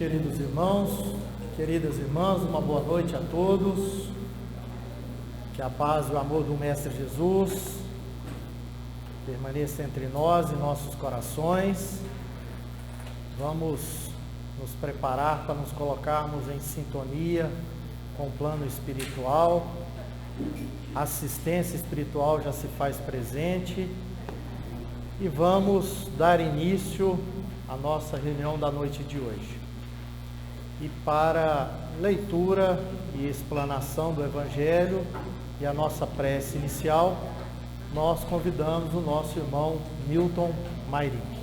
Queridos irmãos, queridas irmãs, uma boa noite a todos. Que a paz e o amor do Mestre Jesus permaneça entre nós e nossos corações. Vamos nos preparar para nos colocarmos em sintonia com o plano espiritual. A assistência espiritual já se faz presente e vamos dar início à nossa reunião da noite de hoje. E para leitura e explanação do Evangelho e a nossa prece inicial, nós convidamos o nosso irmão Milton Mairink.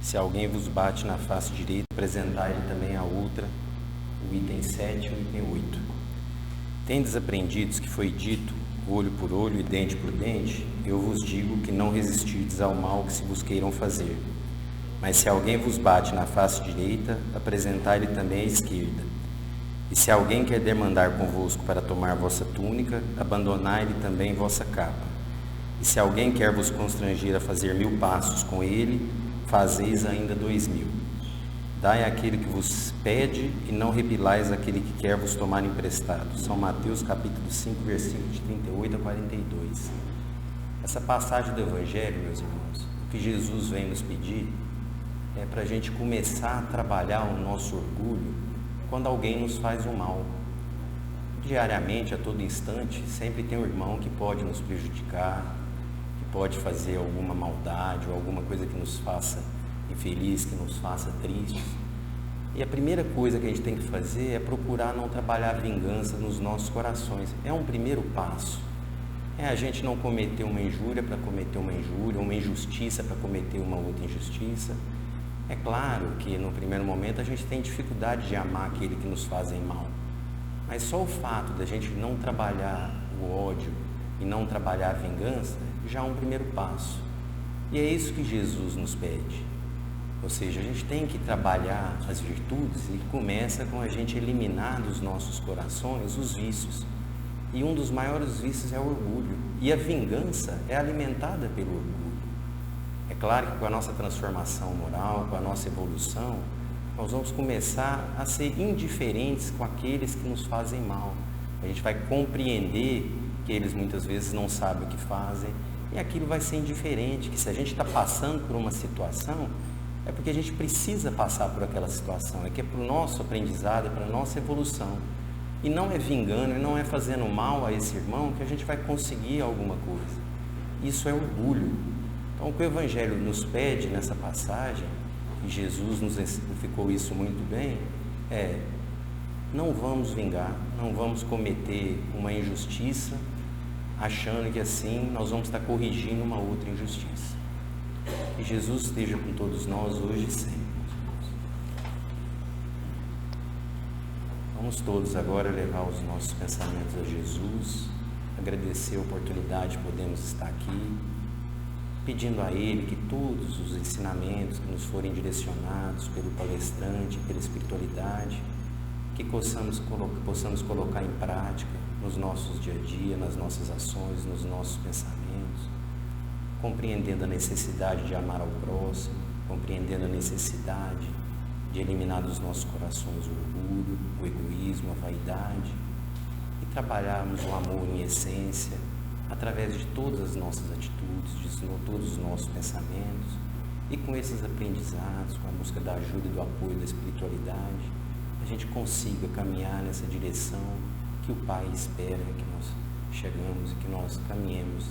Se alguém vos bate na face direita, apresentai-lhe também a outra, o item 7 e o item 8. Tendes aprendidos que foi dito, olho por olho e dente por dente, eu vos digo que não resistirdes ao mal que se vos queiram fazer. Mas se alguém vos bate na face direita, apresentai-lhe também a esquerda. E se alguém quer demandar convosco para tomar vossa túnica, abandonai-lhe também vossa capa. E se alguém quer vos constranger a fazer 1000 passos com ele, fazeis ainda 2000. Dai àquele que vos pede e não repilais aquele que quer vos tomar emprestado. São Mateus capítulo 5, versículos de 38 a 42. Essa passagem do Evangelho, meus irmãos, o que Jesus vem nos pedir é para a gente começar a trabalhar o nosso orgulho quando alguém nos faz um mal. Diariamente, a todo instante, sempre tem um irmão que pode nos prejudicar, pode fazer alguma maldade ou alguma coisa que nos faça infeliz, que nos faça tristes. E a primeira coisa que a gente tem que fazer é procurar não trabalhar a vingança nos nossos corações. É um primeiro passo. É a gente não cometer uma injúria para cometer uma injúria, uma injustiça para cometer uma outra injustiça. É claro que no primeiro momento a gente tem dificuldade de amar aquele que nos fazem mal. Mas só o fato da gente não trabalhar o ódio e não trabalhar a vingança já é um primeiro passo. E é isso que Jesus nos pede. Ou seja, a gente tem que trabalhar as virtudes e começa com a gente eliminar dos nossos corações os vícios. E um dos maiores vícios é o orgulho. E a vingança é alimentada pelo orgulho. É claro que com a nossa transformação moral, com a nossa evolução, nós vamos começar a ser indiferentes com aqueles que nos fazem mal. A gente vai compreender que eles muitas vezes não sabem o que fazem, e aquilo vai ser indiferente, que se a gente está passando por uma situação, é porque a gente precisa passar por aquela situação, é que é para o nosso aprendizado, é para a nossa evolução. E não é vingando, e não é fazendo mal a esse irmão que a gente vai conseguir alguma coisa. Isso é orgulho. Então, o que o Evangelho nos pede nessa passagem, e Jesus nos explicou isso muito bem, é: não vamos vingar, não vamos cometer uma injustiça, achando que assim nós vamos estar corrigindo uma outra injustiça. Que Jesus esteja com todos nós hoje e sempre. Vamos todos agora levar os nossos pensamentos a Jesus, agradecer a oportunidade de podermos estar aqui, pedindo a Ele que todos os ensinamentos que nos forem direcionados pelo palestrante, pela espiritualidade, que possamos colocar em prática nos nossos dia a dia, nas nossas ações, nos nossos pensamentos, compreendendo a necessidade de amar ao próximo, compreendendo a necessidade de eliminar dos nossos corações o orgulho, o egoísmo, a vaidade, e trabalharmos o amor em essência, através de todas as nossas atitudes, de todos os nossos pensamentos, e com esses aprendizados, com a busca da ajuda e do apoio da espiritualidade, a gente consiga caminhar nessa direção que o Pai espera que nós chegamos e que nós caminhemos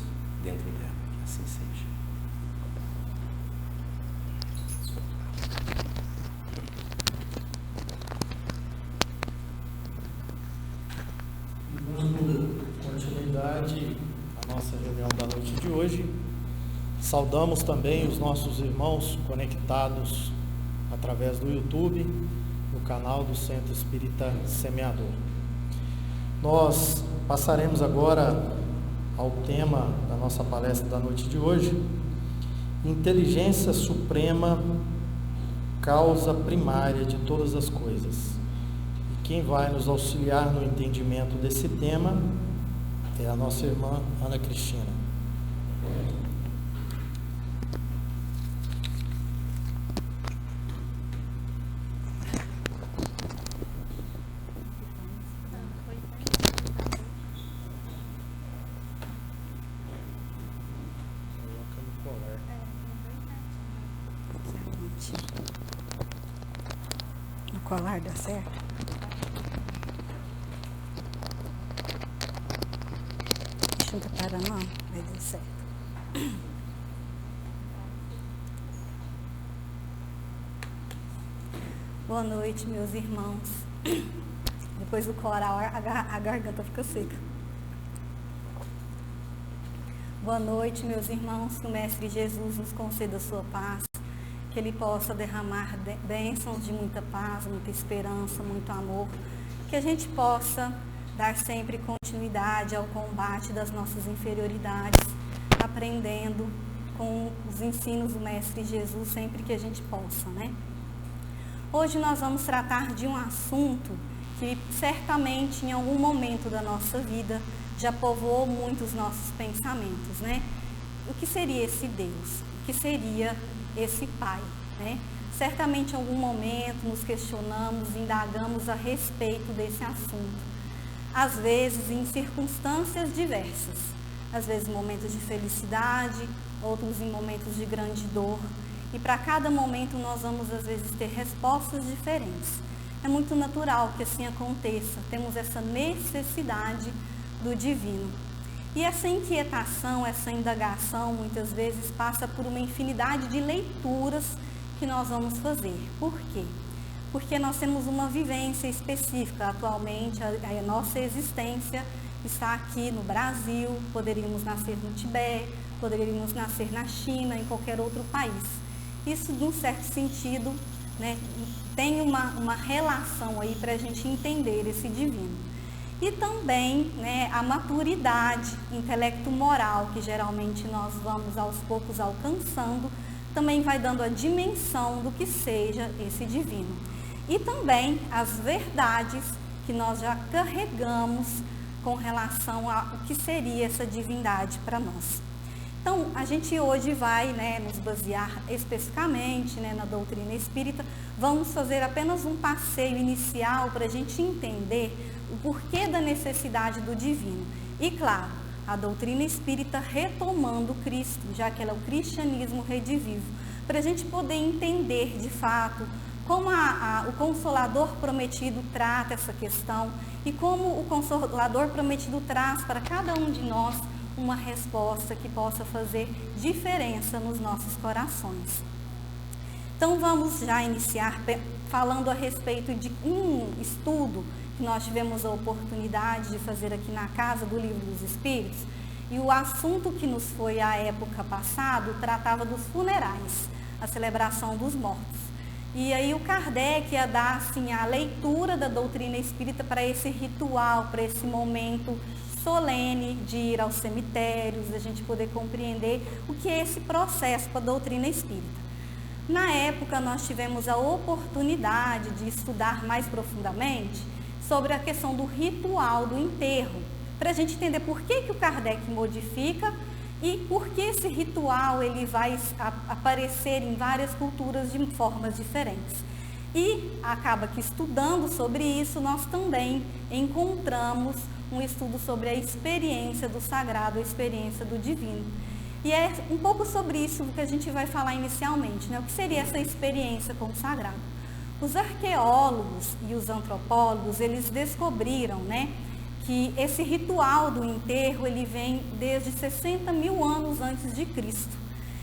dentro dela. Que assim seja. Dando continuidade à nossa reunião da noite de hoje, Saudamos também os nossos irmãos conectados através do YouTube, no canal do Centro Espírita Semeador. Nós passaremos agora ao tema da nossa palestra da noite de hoje: Inteligência Suprema, causa primária de todas as coisas. E quem vai nos auxiliar no entendimento desse tema é a nossa irmã Ana Cristina. O colar dá certo? Deixa eu preparar a mão, vai dar certo. Boa noite, meus irmãos. Depois do coral, a garganta fica seca. Boa noite, meus irmãos. Que o Mestre Jesus nos conceda a sua paz. Que Ele possa derramar bênçãos de muita paz, muita esperança, muito amor. Que a gente possa dar sempre continuidade ao combate das nossas inferioridades, aprendendo com os ensinos do Mestre Jesus sempre que a gente possa, né? Hoje nós vamos tratar de um assunto que certamente em algum momento da nossa vida já povoou muito os nossos pensamentos, né? O que seria esse Deus? O que seria esse Pai, né? Certamente em algum momento nos questionamos, indagamos a respeito desse assunto. Às vezes em circunstâncias diversas, às vezes em momentos de felicidade, outros em momentos de grande dor. E para cada momento nós vamos às vezes ter respostas diferentes. É muito natural que assim aconteça, temos essa necessidade do divino. E essa inquietação, essa indagação, muitas vezes passa por uma infinidade de leituras que nós vamos fazer. Por quê? Porque nós temos uma vivência específica. Atualmente, a nossa existência está aqui no Brasil, poderíamos nascer no Tibete, poderíamos nascer na China, em qualquer outro país. Isso, de um certo sentido, né, tem uma relação aí para a gente entender esse divino. E também, né, a maturidade intelecto-moral que geralmente nós vamos aos poucos alcançando, também vai dando a dimensão do que seja esse divino. E também as verdades que nós já carregamos com relação ao que seria essa divindade para nós. Então, a gente hoje vai, né, nos basear especificamente, né, na doutrina espírita. Vamos fazer apenas um passeio inicial para a gente entender o porquê da necessidade do divino. E claro, a doutrina espírita retomando Cristo, já que ela é o cristianismo redivivo, para a gente poder entender de fato como o Consolador Prometido trata essa questão e como o Consolador Prometido traz para cada um de nós uma resposta que possa fazer diferença nos nossos corações. Então vamos já iniciar falando a respeito de um estudo que nós tivemos a oportunidade de fazer aqui na Casa do Livro dos Espíritos, e o assunto que nos foi à época passada tratava dos funerais, a celebração dos mortos. E aí o Kardec ia dar assim, a leitura da doutrina espírita para esse ritual, para esse momento solene de ir aos cemitérios, a gente poder compreender o que é esse processo para a doutrina espírita. Na época nós tivemos a oportunidade de estudar mais profundamente sobre a questão do ritual do enterro, para a gente entender por que o Kardec modifica e por que esse ritual ele vai aparecer em várias culturas de formas diferentes. E acaba que estudando sobre isso, nós também encontramos um estudo sobre a experiência do sagrado, a experiência do divino. E é um pouco sobre isso que a gente vai falar inicialmente, né? O que seria essa experiência com o sagrado? Os arqueólogos e os antropólogos, eles descobriram, né, que esse ritual do enterro, ele vem desde 60 mil anos antes de Cristo.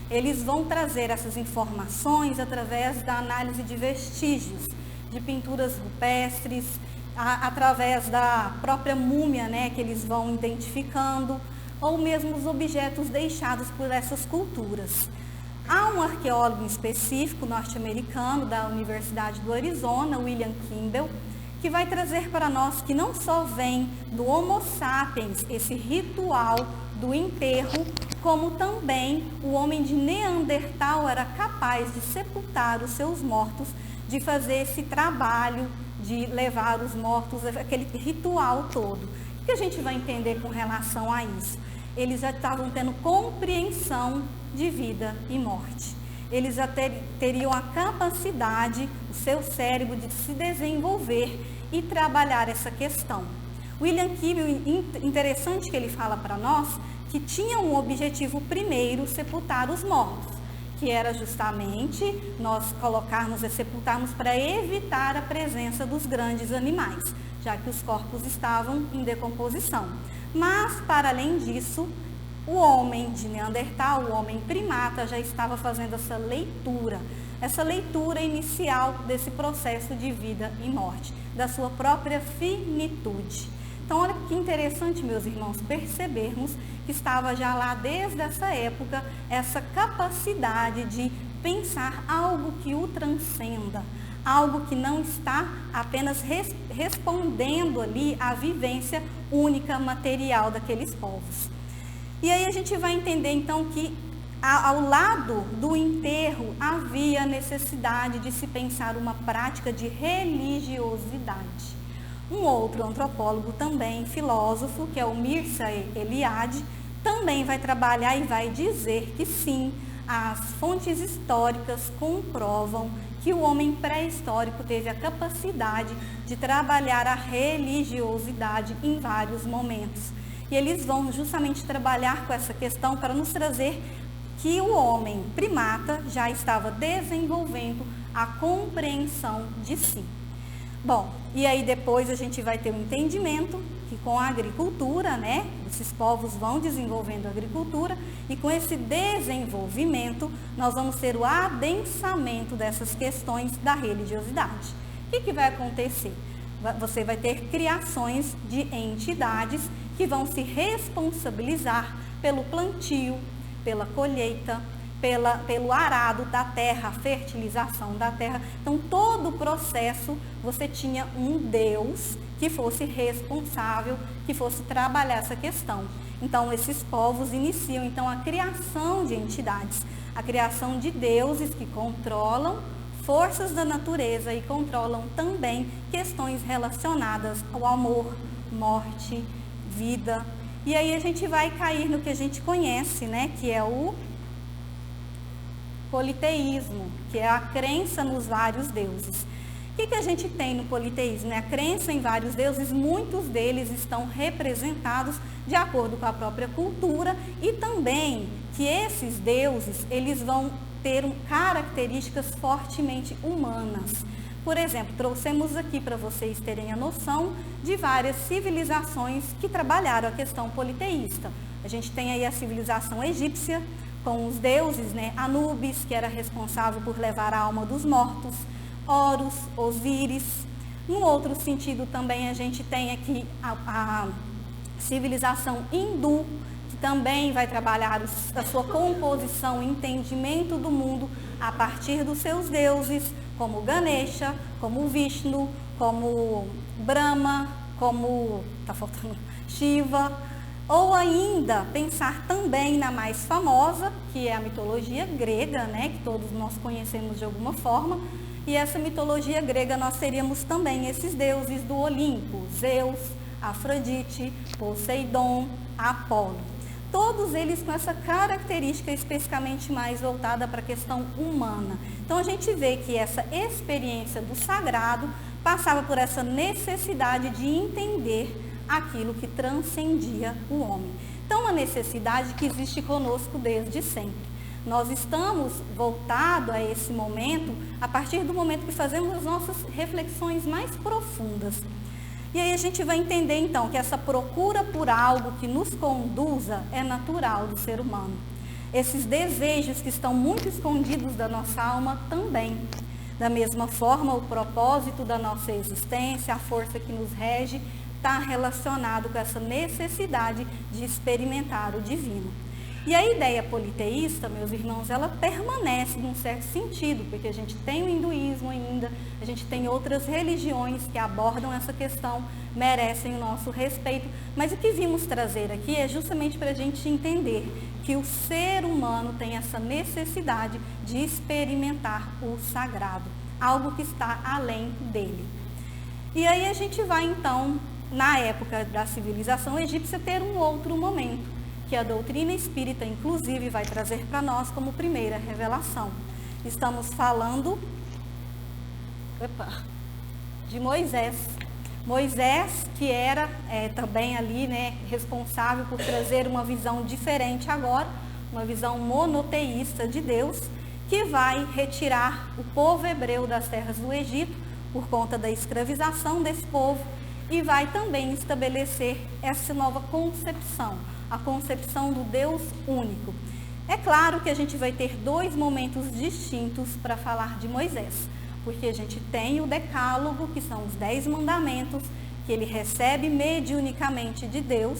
Eles vão trazer essas informações através da análise de vestígios, de pinturas rupestres, através da própria múmia, né, que eles vão identificando, ou mesmo os objetos deixados por essas culturas. Há um arqueólogo específico norte-americano da Universidade do Arizona, William Kimball, que vai trazer para nós que não só vem do Homo sapiens esse ritual do enterro, como também o homem de Neandertal era capaz de sepultar os seus mortos, de fazer esse trabalho de levar os mortos, aquele ritual todo. O que a gente vai entender com relação a isso? Eles já estavam tendo compreensão de vida e morte. Eles já teriam a capacidade, o seu cérebro, de se desenvolver e trabalhar essa questão. William Kimball, interessante que ele fala para nós, que tinha um objetivo primeiro, sepultar os mortos, que era justamente nós colocarmos e sepultarmos para evitar a presença dos grandes animais, já que os corpos estavam em decomposição. Mas, para além disso, o homem de Neandertal, o homem primata, já estava fazendo essa leitura inicial desse processo de vida e morte, da sua própria finitude. Então, olha que interessante, meus irmãos, percebermos que estava já lá desde essa época essa capacidade de pensar algo que o transcenda, algo que não está apenas respondendo ali à vivência única material daqueles povos. E aí a gente vai entender então que ao lado do enterro havia necessidade de se pensar uma prática de religiosidade. Um outro antropólogo também, filósofo, que é o Mircea Eliade, também vai trabalhar e vai dizer que sim, as fontes históricas comprovam que o homem pré-histórico teve a capacidade de trabalhar a religiosidade em vários momentos. E eles vão justamente trabalhar com essa questão para nos trazer que o homem primata já estava desenvolvendo a compreensão de si. Bom, e aí depois a gente vai ter um entendimento que com a agricultura, né, esses povos vão desenvolvendo a agricultura e com esse desenvolvimento nós vamos ter o adensamento dessas questões da religiosidade. O que vai acontecer? Você vai ter criações de entidades que vão se responsabilizar pelo plantio, pela colheita, pelo arado da terra, a fertilização da terra. Então, todo o processo, você tinha um Deus que fosse responsável, que fosse trabalhar essa questão. Então, esses povos iniciam, então, a criação de entidades, a criação de deuses que controlam forças da natureza e controlam também questões relacionadas ao amor, morte, vida. E aí a gente vai cair no que a gente conhece, né, que é o politeísmo, que é a crença nos vários deuses. O que a gente tem no politeísmo? A crença em vários deuses, muitos deles estão representados de acordo com a própria cultura e também que esses deuses, eles vão ter características fortemente humanas. Por exemplo, trouxemos aqui para vocês terem a noção de várias civilizações que trabalharam a questão politeísta. A gente tem aí a civilização egípcia, com os deuses, né? Anubis, que era responsável por levar a alma dos mortos, Horus, Osíris. Num outro sentido também a gente tem aqui a civilização hindu, que também vai trabalhar a sua composição, entendimento do mundo a partir dos seus deuses, como Ganesha, como Vishnu, como Brahma, como Shiva. Ou ainda pensar também na mais famosa, que é a mitologia grega, né, que todos nós conhecemos de alguma forma. E essa mitologia grega nós teríamos também esses deuses do Olimpo, Zeus, Afrodite, Poseidon, Apolo. Todos eles com essa característica especificamente mais voltada para a questão humana. Então a gente vê que essa experiência do sagrado passava por essa necessidade de entender aquilo que transcendia o homem. Então, uma necessidade que existe conosco desde sempre. Nós estamos voltados a esse momento a partir do momento que fazemos as nossas reflexões mais profundas. E aí a gente vai entender, então, que essa procura por algo que nos conduza é natural do ser humano. Esses desejos que estão muito escondidos da nossa alma também. Da mesma forma, o propósito da nossa existência, a força que nos rege, está relacionado com essa necessidade de experimentar o divino. E a ideia politeísta, meus irmãos, ela permanece num certo sentido, porque a gente tem o hinduísmo ainda, a gente tem outras religiões que abordam essa questão, merecem o nosso respeito, mas o que vimos trazer aqui é justamente para a gente entender que o ser humano tem essa necessidade de experimentar o sagrado, algo que está além dele. E aí a gente vai então, na época da civilização egípcia, ter um outro momento, que a doutrina espírita, inclusive, vai trazer para nós como primeira revelação. Estamos falando de Moisés. Moisés, que era também ali, né, responsável por trazer uma visão diferente agora, uma visão monoteísta de Deus, que vai retirar o povo hebreu das terras do Egito, por conta da escravização desse povo, e vai também estabelecer essa nova concepção, a concepção do Deus único. É claro que a gente vai ter dois momentos distintos para falar de Moisés, porque a gente tem o decálogo, que são os 10 mandamentos, que ele recebe mediunicamente de Deus,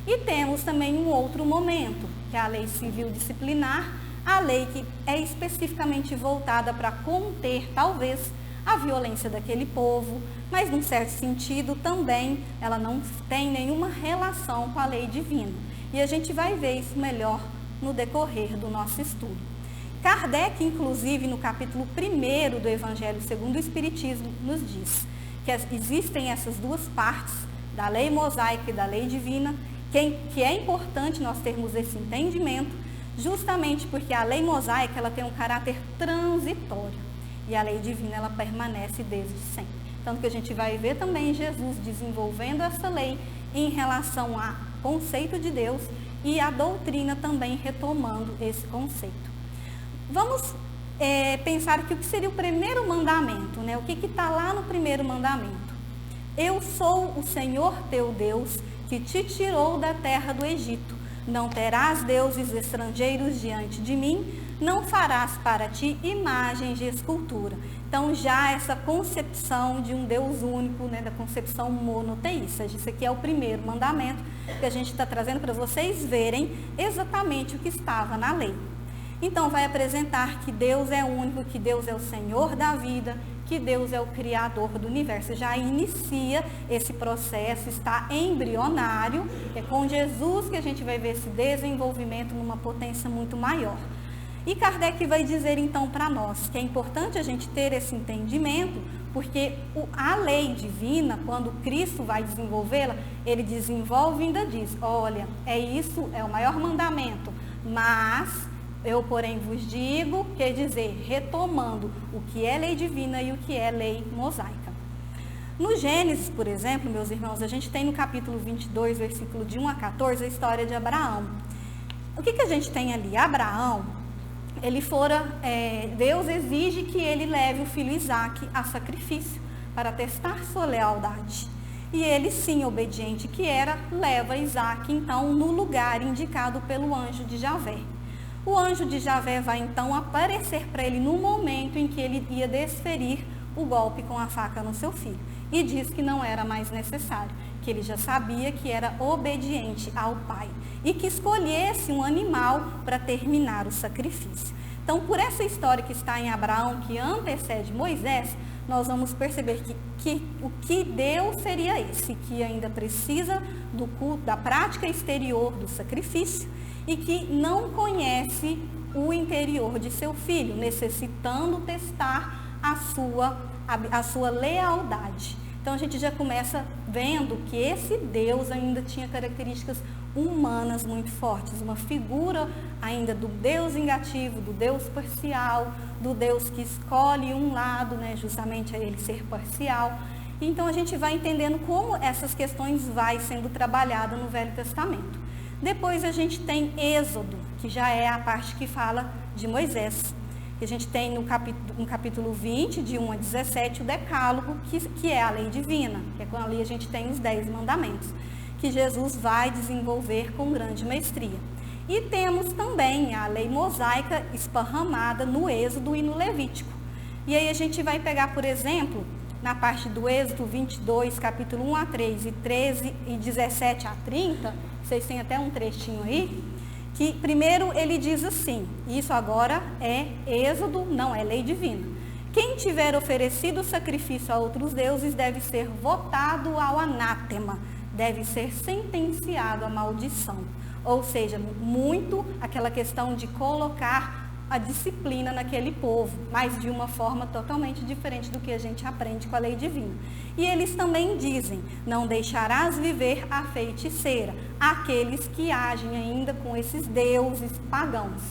e temos também um outro momento, que é a lei civil disciplinar, a lei que é especificamente voltada para conter, talvez, a violência daquele povo, mas num certo sentido também ela não tem nenhuma relação com a lei divina. E a gente vai ver isso melhor no decorrer do nosso estudo. Kardec, inclusive, no capítulo 1 do Evangelho segundo o Espiritismo, nos diz que existem essas duas partes, da lei mosaica e da lei divina, que é importante nós termos esse entendimento, justamente porque a lei mosaica ela tem um caráter transitório e a lei divina ela permanece desde sempre. Tanto que a gente vai ver também Jesus desenvolvendo essa lei em relação ao conceito de Deus e a doutrina também retomando esse conceito. Vamos pensar aqui o que seria o primeiro mandamento, né? O que está lá no primeiro mandamento? Eu sou o Senhor teu Deus que te tirou da terra do Egito. Não terás deuses estrangeiros diante de mim, não farás para ti imagens de escultura. Então, já essa concepção de um Deus único, né, da concepção monoteísta. Isso aqui é o primeiro mandamento que a gente está trazendo para vocês verem exatamente o que estava na lei. Então, vai apresentar que Deus é único, que Deus é o Senhor da vida, que Deus é o Criador do universo. Já inicia esse processo, está embrionário, é com Jesus que a gente vai ver esse desenvolvimento numa potência muito maior. E Kardec vai dizer então para nós que é importante a gente ter esse entendimento, porque a lei divina, quando Cristo vai desenvolvê-la, ele desenvolve e ainda diz, olha, isso é o maior mandamento, mas eu, porém, vos digo, quer dizer, retomando o que é lei divina e o que é lei mosaica. No Gênesis, por exemplo, meus irmãos, a gente tem no capítulo 22, versículo de 1 a 14, a história de Abraão. O que a gente tem ali? Abraão, Deus exige que ele leve o filho Isaque a sacrifício para testar sua lealdade. E ele, sim, obediente que era, leva Isaque, então, no lugar indicado pelo anjo de Javé. O anjo de Javé vai, então, aparecer para ele no momento em que ele ia desferir o golpe com a faca no seu filho. E diz que não era mais necessário, que ele já sabia que era obediente ao pai e que escolhesse um animal para terminar o sacrifício. Então, por essa história que está em Abraão, que antecede Moisés, nós vamos perceber que o que Deus seria esse, que ainda precisa do culto, da prática exterior do sacrifício e que não conhece o interior de seu filho, necessitando testar a sua lealdade. Então a gente já começa vendo que esse Deus ainda tinha características humanas muito fortes, uma figura ainda do Deus vingativo, do Deus parcial, do Deus que escolhe um lado, né, justamente a ele ser parcial. Então a gente vai entendendo como essas questões vai sendo trabalhadas no Velho Testamento. Depois a gente tem Êxodo, que já é a parte que fala de Moisés. Que a gente tem no capítulo 20, de 1 a 17, o decálogo, que é a lei divina, que é quando ali a gente tem os 10 mandamentos, que Jesus vai desenvolver com grande maestria. E temos também a lei mosaica esparramada no Êxodo e no Levítico. E aí a gente vai pegar, por exemplo, na parte do Êxodo 22, capítulo 1 a 3 e 13 e 17 a 30, vocês têm até um trechinho aí, que primeiro ele diz assim, isso agora é Êxodo, não é lei divina. Quem tiver oferecido sacrifício a outros deuses deve ser votado ao anátema, deve ser sentenciado à maldição. Ou seja, muito aquela questão de colocar a disciplina naquele povo, mas de uma forma totalmente diferente do que a gente aprende com a lei divina. E eles também dizem, não deixarás viver a feiticeira, aqueles que agem ainda com esses deuses pagãos.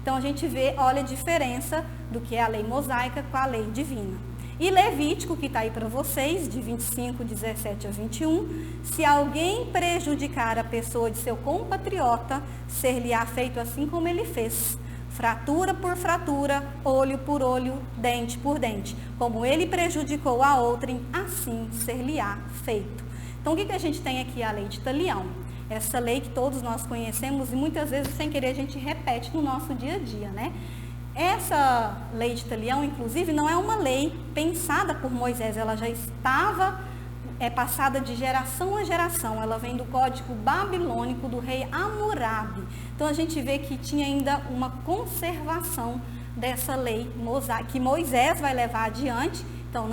Então a gente vê, olha a diferença do que é a lei mosaica com a lei divina. E Levítico, que está aí para vocês, de 25, 17 a 21, se alguém prejudicar a pessoa de seu compatriota, ser-lhe-á feito assim como ele fez, fratura por fratura, olho por olho, dente por dente. Como ele prejudicou a outrem, assim ser-lhe-á feito. Então, o que a gente tem aqui? A lei de Talião. Essa lei que todos nós conhecemos e muitas vezes, sem querer, a gente repete no nosso dia a dia, né? Essa lei de Talião, inclusive, não é uma lei pensada por Moisés, ela já estava passada de geração a geração, ela vem do código babilônico do rei Hammurabi. Então a gente vê que tinha ainda uma conservação dessa lei mosaica, que Moisés vai levar adiante, então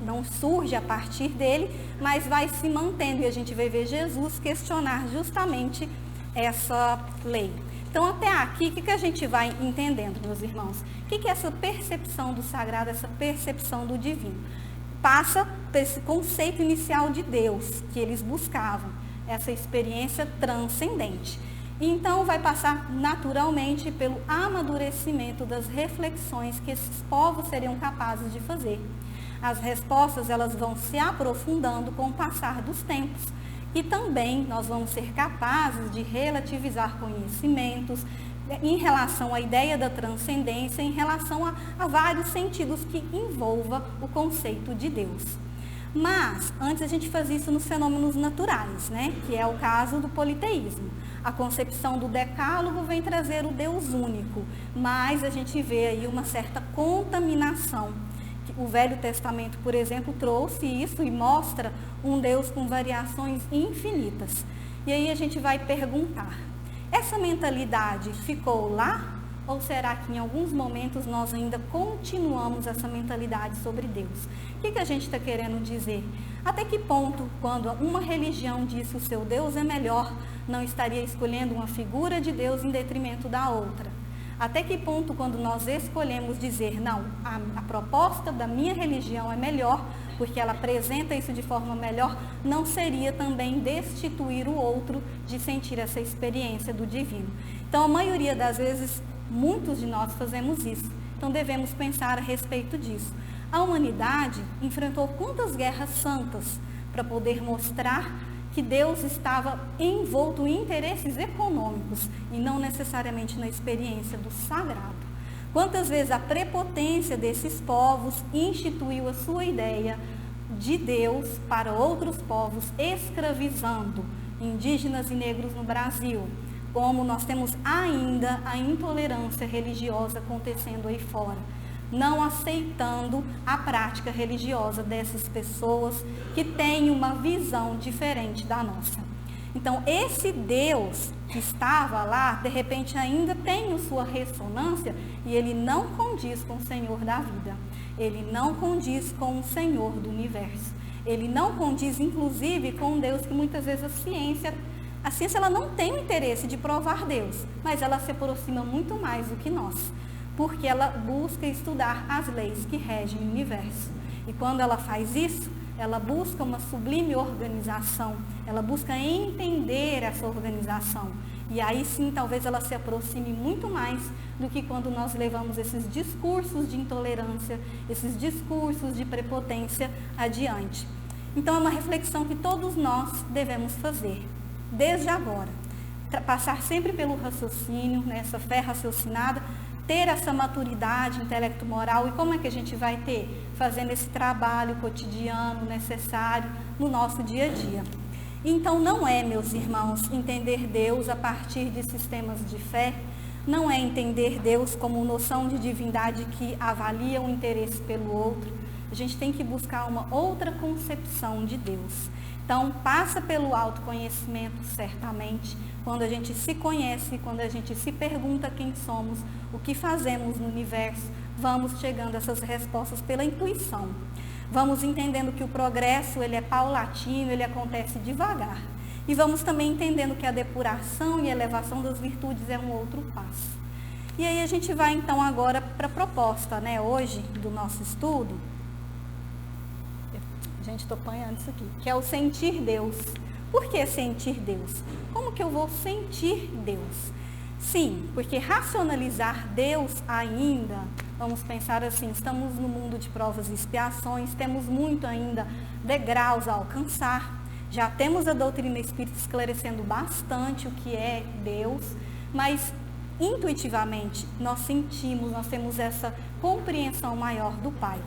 não surge a partir dele, mas vai se mantendo, e a gente vai ver Jesus questionar justamente essa lei. Então, até aqui, o que a gente vai entendendo, meus irmãos? O que é essa percepção do sagrado, essa percepção do divino? Passa por esse conceito inicial de Deus, que eles buscavam, essa experiência transcendente. Então, vai passar naturalmente pelo amadurecimento das reflexões que esses povos seriam capazes de fazer. As respostas, elas vão se aprofundando com o passar dos tempos. E também nós vamos ser capazes de relativizar conhecimentos em relação à ideia da transcendência, em relação a vários sentidos que envolva o conceito de Deus. Mas, antes a gente faz isso nos fenômenos naturais, né? Que é o caso do politeísmo. A concepção do decálogo vem trazer o Deus único, mas a gente vê aí uma certa contaminação. O Velho Testamento, por exemplo, trouxe isso e mostra um Deus com variações infinitas. E aí a gente vai perguntar, essa mentalidade ficou lá? Ou será que em alguns momentos nós ainda continuamos essa mentalidade sobre Deus? O que a gente está querendo dizer? Até que ponto, quando uma religião diz que o seu Deus é melhor, não estaria escolhendo uma figura de Deus em detrimento da outra? Até que ponto, quando nós escolhemos dizer, não, a proposta da minha religião é melhor, porque ela apresenta isso de forma melhor, não seria também destituir o outro de sentir essa experiência do divino? Então, a maioria das vezes, muitos de nós fazemos isso. Então, devemos pensar a respeito disso. A humanidade enfrentou quantas guerras santas para poder mostrar que Deus estava envolto em interesses econômicos e não necessariamente na experiência do sagrado. Quantas vezes a prepotência desses povos instituiu a sua ideia de Deus para outros povos, escravizando indígenas e negros no Brasil, como nós temos ainda a intolerância religiosa acontecendo aí fora, não aceitando a prática religiosa dessas pessoas que têm uma visão diferente da nossa. Então, esse Deus que estava lá, de repente ainda tem sua ressonância e ele não condiz com o Senhor da vida. Ele não condiz com o Senhor do universo. Ele não condiz, inclusive, com um Deus que muitas vezes a ciência ela não tem o interesse de provar Deus, mas ela se aproxima muito mais do que nós, porque ela busca estudar as leis que regem o universo. E quando ela faz isso, ela busca uma sublime organização, ela busca entender essa organização. E aí sim, talvez ela se aproxime muito mais do que quando nós levamos esses discursos de intolerância, esses discursos de prepotência adiante. Então é uma reflexão que todos nós devemos fazer, desde agora. Passar sempre pelo raciocínio, nessa fé raciocinada, ter essa maturidade intelecto-moral. E como é que a gente vai ter? Fazendo esse trabalho cotidiano necessário no nosso dia a dia. Então não é, meus irmãos, entender Deus a partir de sistemas de fé, não é entender Deus como noção de divindade que avalia o interesse pelo outro, a gente tem que buscar uma outra concepção de Deus. Então, passa pelo autoconhecimento, certamente, quando a gente se conhece, quando a gente se pergunta quem somos, o que fazemos no universo, vamos chegando a essas respostas pela intuição. Vamos entendendo que o progresso, ele é paulatino, ele acontece devagar. E vamos também entendendo que a depuração e a elevação das virtudes é um outro passo. E aí a gente vai então agora para a proposta, né, hoje do nosso estudo. Gente, estou apanhando isso aqui, que é o sentir Deus. Por que sentir Deus? Como que eu vou sentir Deus? Sim, porque racionalizar Deus ainda, vamos pensar assim, estamos no mundo de provas e expiações, temos muito ainda degraus a alcançar, já temos a doutrina espírita esclarecendo bastante o que é Deus, mas intuitivamente nós sentimos, nós temos essa compreensão maior do Pai.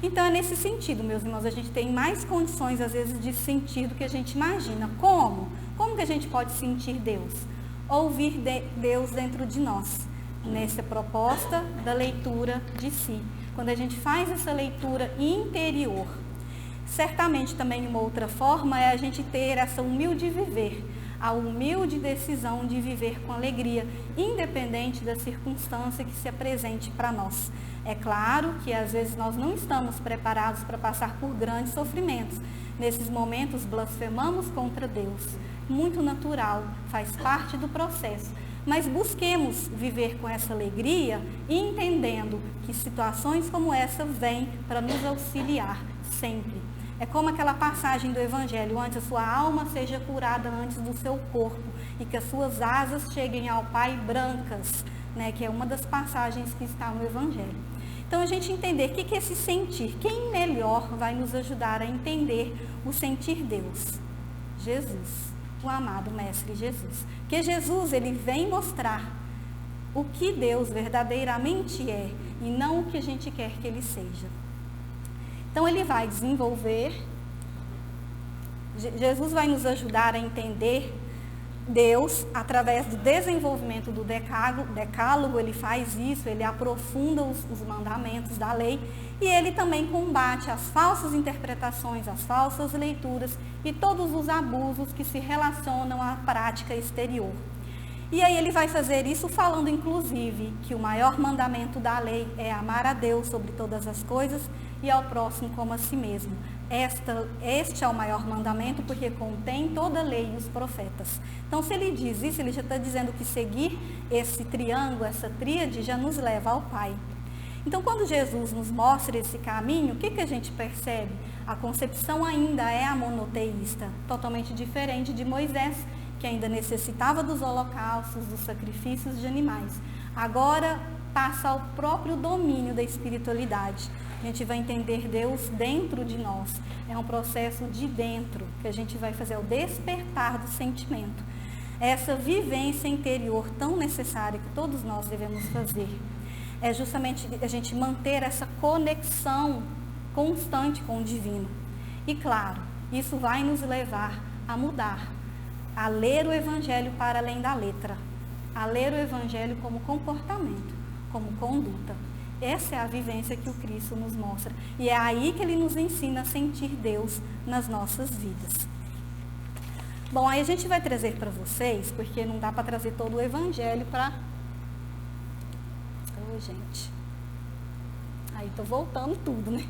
Então é nesse sentido, meus irmãos, a gente tem mais condições às vezes de sentir do que a gente imagina. Como? Como que a gente pode sentir Deus? Ouvir Deus dentro de nós, nessa proposta da leitura de si. Quando a gente faz essa leitura interior. Certamente também uma outra forma é a gente ter essa humilde viver, a humilde decisão de viver com alegria, independente da circunstância que se apresente para nós. É claro que às vezes nós não estamos preparados para passar por grandes sofrimentos. Nesses momentos blasfemamos contra Deus. Muito natural, faz parte do processo. Mas busquemos viver com essa alegria e entendendo que situações como essa vêm para nos auxiliar sempre. É como aquela passagem do Evangelho, antes a sua alma seja curada antes do seu corpo e que as suas asas cheguem ao Pai brancas, né, que é uma das passagens que está no Evangelho. Então, a gente entender o que é esse sentir, quem melhor vai nos ajudar a entender o sentir Deus? Jesus, o amado Mestre Jesus. Porque Jesus, ele vem mostrar o que Deus verdadeiramente é e não o que a gente quer que ele seja. Então, ele vai desenvolver, Jesus vai nos ajudar a entender Deus através do desenvolvimento do decálogo, ele faz isso, ele aprofunda os mandamentos da lei e ele também combate as falsas interpretações, as falsas leituras e todos os abusos que se relacionam à prática exterior. E aí ele vai fazer isso falando, inclusive, que o maior mandamento da lei é amar a Deus sobre todas as coisas e ao próximo como a si mesmo. Este é o maior mandamento porque contém toda a lei e os profetas. Então, se ele diz isso, ele já está dizendo que seguir esse triângulo, essa tríade, já nos leva ao Pai. Então, quando Jesus nos mostra esse caminho, o que a gente percebe? A concepção ainda é a monoteísta, totalmente diferente de Moisés, que ainda necessitava dos holocaustos, dos sacrifícios de animais. Agora passa ao próprio domínio da espiritualidade. A gente vai entender Deus dentro de nós. É um processo de dentro, que a gente vai fazer o despertar do sentimento. Essa vivência interior tão necessária que todos nós devemos fazer. É justamente a gente manter essa conexão constante com o divino. E claro, isso vai nos levar a mudar, a ler o Evangelho para além da letra, a ler o Evangelho como comportamento, como conduta. Essa é a vivência que o Cristo nos mostra. E é aí que ele nos ensina a sentir Deus nas nossas vidas. Bom, aí a gente vai trazer para vocês, porque não dá para trazer todo o Evangelho para... Ô, gente. Aí estou voltando tudo, né?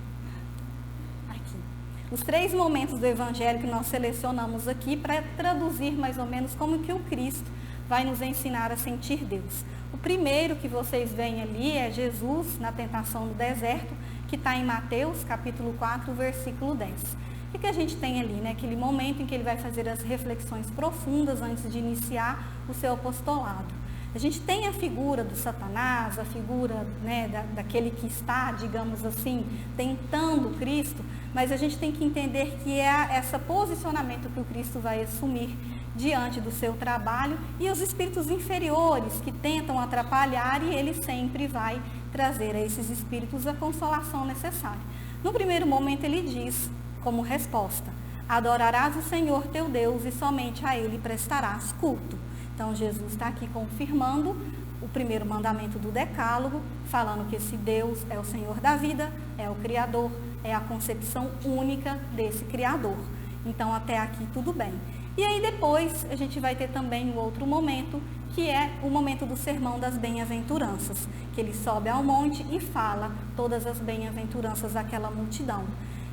Aqui. Os 3 momentos do Evangelho que nós selecionamos aqui para traduzir mais ou menos como que o Cristo vai nos ensinar a sentir Deus. O primeiro que vocês veem ali é Jesus na tentação no deserto, que está em Mateus, capítulo 4, versículo 10. O que a gente tem ali, né? Aquele momento em que ele vai fazer as reflexões profundas antes de iniciar o seu apostolado. A gente tem a figura do Satanás, a figura, né, daquele que está, digamos assim, tentando Cristo, mas a gente tem que entender que é esse posicionamento que o Cristo vai assumir diante do seu trabalho e os espíritos inferiores que tentam atrapalhar, e ele sempre vai trazer a esses espíritos a consolação necessária. No primeiro momento ele diz, como resposta, adorarás o Senhor teu Deus e somente a ele prestarás culto. Então Jesus está aqui confirmando o primeiro mandamento do Decálogo, falando que esse Deus é o Senhor da vida, é o Criador, é a concepção única desse Criador. Então, até aqui tudo bem. E aí depois a gente vai ter também um outro momento, que é o momento do sermão das bem-aventuranças, que ele sobe ao monte e fala todas as bem-aventuranças daquela multidão.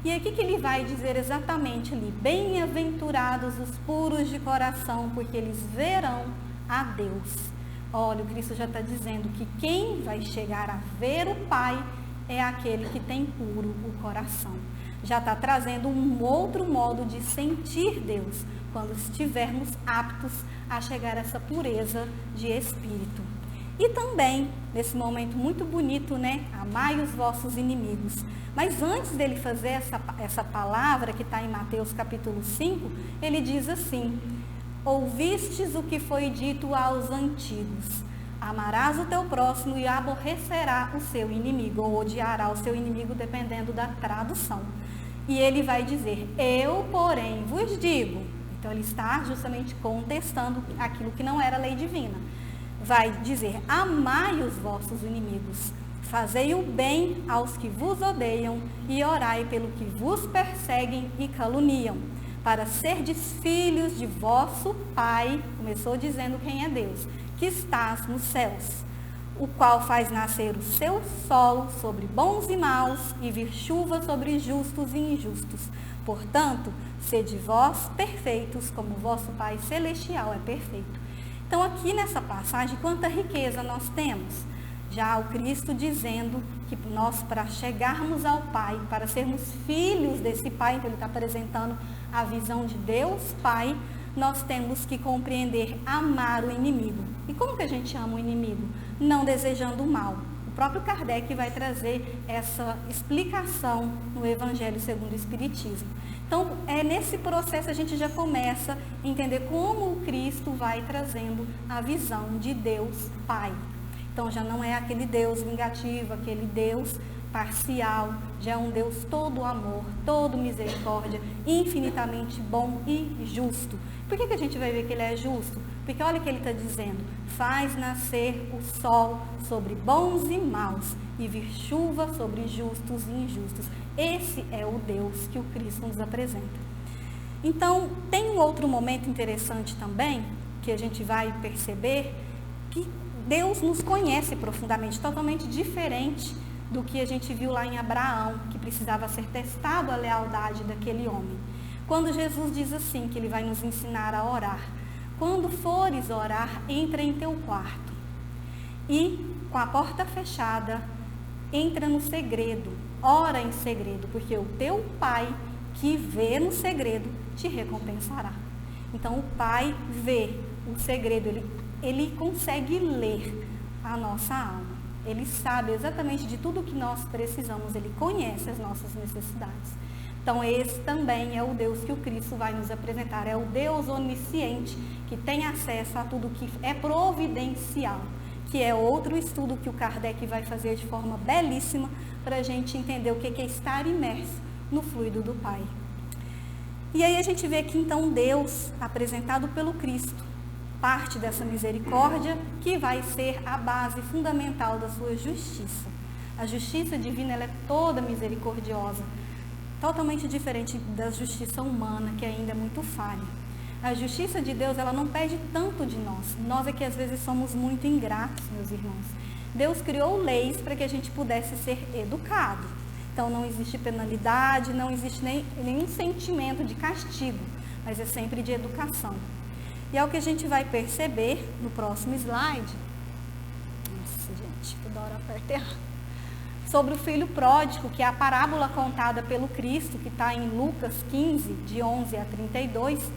E aqui que ele vai dizer exatamente ali: bem-aventurados os puros de coração, porque eles verão a Deus. Olha, o Cristo já está dizendo que quem vai chegar a ver o Pai é aquele que tem puro o coração. Já está trazendo um outro modo de sentir Deus, quando estivermos aptos a chegar a essa pureza de espírito. E também, nesse momento muito bonito, né? Amai os vossos inimigos. Mas antes dele fazer essa palavra que está em Mateus capítulo 5, ele diz assim: ouvistes o que foi dito aos antigos, amarás o teu próximo e aborrecerá o seu inimigo, ou odiará o seu inimigo, dependendo da tradução. E ele vai dizer: eu, porém, vos digo. Então, ele está justamente contestando aquilo que não era lei divina. Vai dizer: amai os vossos inimigos, fazei o bem aos que vos odeiam e orai pelo que vos perseguem e caluniam, para serdes filhos de vosso Pai, começou dizendo quem é Deus, que estás nos céus, o qual faz nascer o seu sol sobre bons e maus e vir chuva sobre justos e injustos. Portanto, sede vós perfeitos, como vosso Pai Celestial é perfeito. Então, aqui nessa passagem, quanta riqueza nós temos. Já o Cristo dizendo que nós, para chegarmos ao Pai, para sermos filhos desse Pai, então ele está apresentando a visão de Deus Pai, nós temos que compreender, amar o inimigo. E como que a gente ama o inimigo? Não desejando o mal. O próprio Kardec vai trazer essa explicação no Evangelho segundo o Espiritismo. Então, nesse processo a gente já começa a entender como o Cristo vai trazendo a visão de Deus Pai. Então, já não é aquele Deus vingativo, aquele Deus parcial, já é um Deus todo amor, todo misericórdia, infinitamente bom e justo. Por que a gente vai ver que ele é justo? Porque olha o que ele está dizendo: faz nascer o sol sobre bons e maus e vir chuva sobre justos e injustos. Esse é o Deus que o Cristo nos apresenta. Então, tem um outro momento interessante também, que a gente vai perceber que Deus nos conhece profundamente, totalmente diferente do que a gente viu lá em Abraão, que precisava ser testado a lealdade daquele homem. Quando Jesus diz assim, que ele vai nos ensinar a orar: quando fores orar, entra em teu quarto e, com a porta fechada, entra no segredo, ora em segredo, porque o teu Pai, que vê no segredo, te recompensará. Então, o Pai vê o segredo, ele consegue ler a nossa alma. Ele sabe exatamente de tudo que nós precisamos, ele conhece as nossas necessidades. Então, esse também é o Deus que o Cristo vai nos apresentar, é o Deus onisciente, que tem acesso a tudo que é providencial, que é outro estudo que o Kardec vai fazer de forma belíssima para a gente entender o que é estar imerso no fluido do Pai. E aí a gente vê que então Deus, apresentado pelo Cristo, parte dessa misericórdia que vai ser a base fundamental da sua justiça. A justiça divina, ela é toda misericordiosa, totalmente diferente da justiça humana, que ainda é muito falha. A justiça de Deus, ela não pede tanto de nós. Nós é que às vezes somos muito ingratos, meus irmãos. Deus criou leis para que a gente pudesse ser educado. Então não existe penalidade, não existe nenhum sentimento de castigo, mas é sempre de educação. E é o que a gente vai perceber no próximo slide. Nossa, gente, toda hora aperta errado. Sobre o filho pródigo, que é a parábola contada pelo Cristo, que está em Lucas 15, de 11 a 32,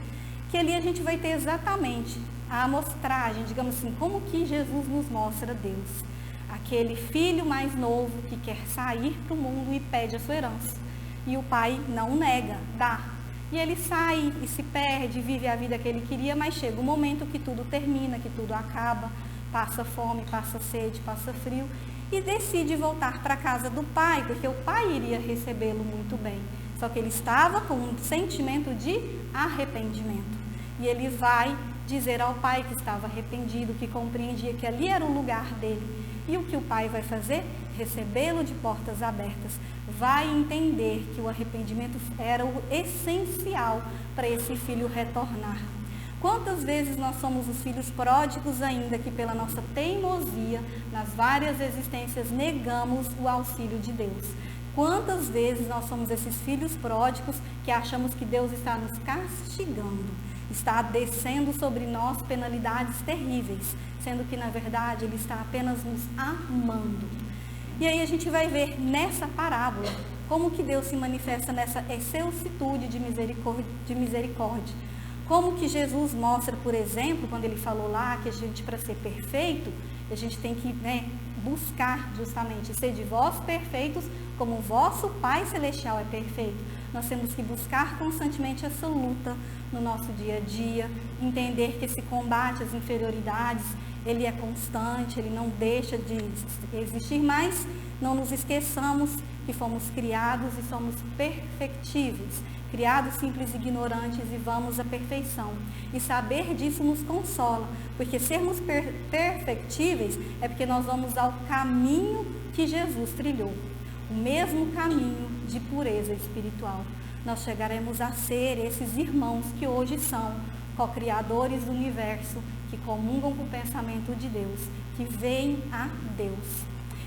que ali a gente vai ter exatamente a amostragem, digamos assim, como que Jesus nos mostra Deus. Aquele filho mais novo que quer sair para o mundo e pede a sua herança. E o pai não nega, dá. E ele sai e se perde, vive a vida que ele queria, mas chega um momento que tudo termina, que tudo acaba, passa fome, passa sede, passa frio, e decide voltar para a casa do pai, porque o pai iria recebê-lo muito bem. Só que ele estava com um sentimento de arrependimento. E ele vai dizer ao pai que estava arrependido, que compreendia que ali era o lugar dele. E o que o pai vai fazer? Recebê-lo de portas abertas. Vai entender que o arrependimento era o essencial para esse filho retornar. Quantas vezes nós somos os filhos pródigos ainda que pela nossa teimosia, nas várias existências, negamos o auxílio de Deus? Quantas vezes nós somos esses filhos pródigos que achamos que Deus está nos castigando, está descendo sobre nós penalidades terríveis, sendo que na verdade Ele está apenas nos amando. E aí a gente vai ver nessa parábola como que Deus se manifesta nessa excelsitude de misericórdia. Como que Jesus mostra, por exemplo, quando Ele falou lá que a gente, para ser perfeito, a gente tem que buscar justamente ser de vós perfeitos, como o vosso Pai Celestial é perfeito. Nós temos que buscar constantemente essa luta no nosso dia a dia, entender que esse combate às inferioridades, ele é constante, ele não deixa de existir, mas não nos esqueçamos que fomos criados e somos perfectíveis, criados simples e ignorantes e vamos à perfeição. E saber disso nos consola, porque sermos perfectíveis é porque nós vamos ao caminho que Jesus trilhou, o mesmo caminho de pureza espiritual. Nós chegaremos a ser esses irmãos que hoje são co-criadores do universo, que comungam com o pensamento de Deus, que veem a Deus.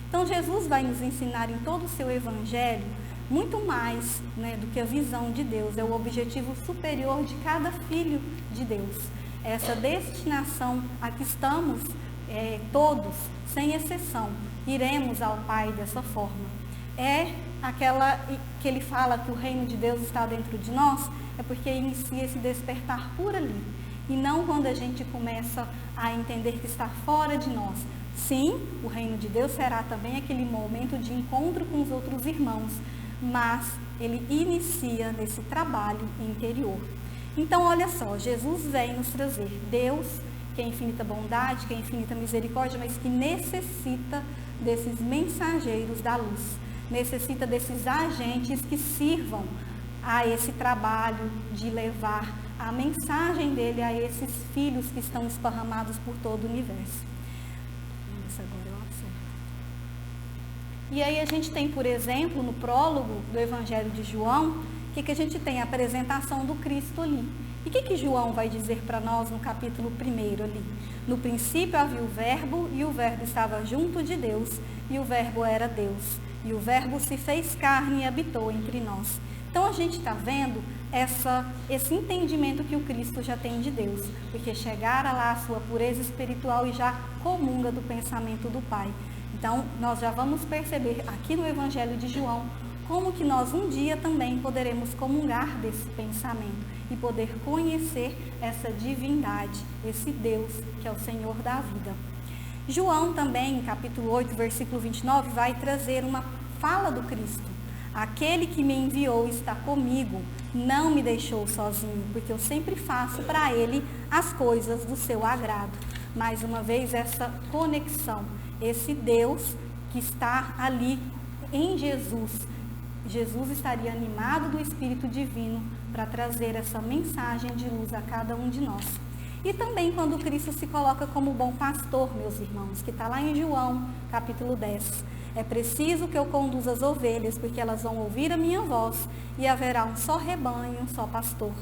Então Jesus vai nos ensinar em todo o seu evangelho muito mais do que a visão de Deus. É o objetivo superior de cada filho de Deus. Essa destinação a que estamos todos, sem exceção, iremos ao Pai dessa forma. É aquela que ele fala que o reino de Deus está dentro de nós, é porque inicia esse despertar por ali. E não quando a gente começa a entender que está fora de nós. Sim, o reino de Deus será também aquele momento de encontro com os outros irmãos, mas ele inicia nesse trabalho interior. Então, olha só, Jesus vem nos trazer Deus, que é infinita bondade, que é infinita misericórdia, mas que necessita desses mensageiros da luz, necessita desses agentes que sirvam a esse trabalho de levar a mensagem dele a esses filhos que estão esparramados por todo o universo. E aí a gente tem, por exemplo, no prólogo do Evangelho de João, que a gente tem? A apresentação do Cristo ali. E o que João vai dizer para nós no capítulo 1 ali? No princípio havia o Verbo, e o Verbo estava junto de Deus, e o Verbo era Deus. E o Verbo se fez carne e habitou entre nós. Então a gente está vendo esse entendimento que o Cristo já tem de Deus, porque chegara lá a sua pureza espiritual e já comunga do pensamento do Pai. Então nós já vamos perceber aqui no Evangelho de João como que nós um dia também poderemos comungar desse pensamento e poder conhecer essa divindade, esse Deus que é o Senhor da vida. João também, capítulo 8, versículo 29, vai trazer uma fala do Cristo. Aquele que me enviou está comigo, não me deixou sozinho, porque eu sempre faço para ele as coisas do seu agrado. Mais uma vez, essa conexão, esse Deus que está ali em Jesus. Jesus estaria animado do Espírito Divino para trazer essa mensagem de luz a cada um de nós. E também quando Cristo se coloca como bom pastor, meus irmãos, que está lá em João, capítulo 10. É preciso que eu conduza as ovelhas, porque elas vão ouvir a minha voz, e haverá um só rebanho, um só pastor.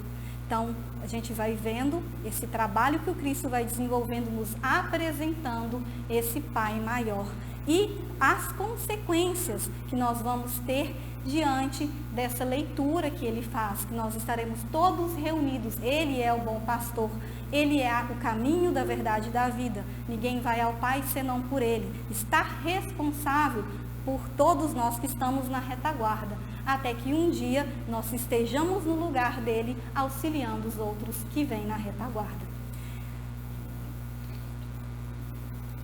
Então, a gente vai vendo esse trabalho que o Cristo vai desenvolvendo, nos apresentando esse Pai maior. E as consequências que nós vamos ter diante dessa leitura que ele faz, que nós estaremos todos reunidos. Ele é o bom pastor, ele é o caminho da verdade e da vida. Ninguém vai ao Pai senão por ele. Está responsável por todos nós que estamos na retaguarda, até que um dia nós estejamos no lugar dele, auxiliando os outros que vêm na retaguarda.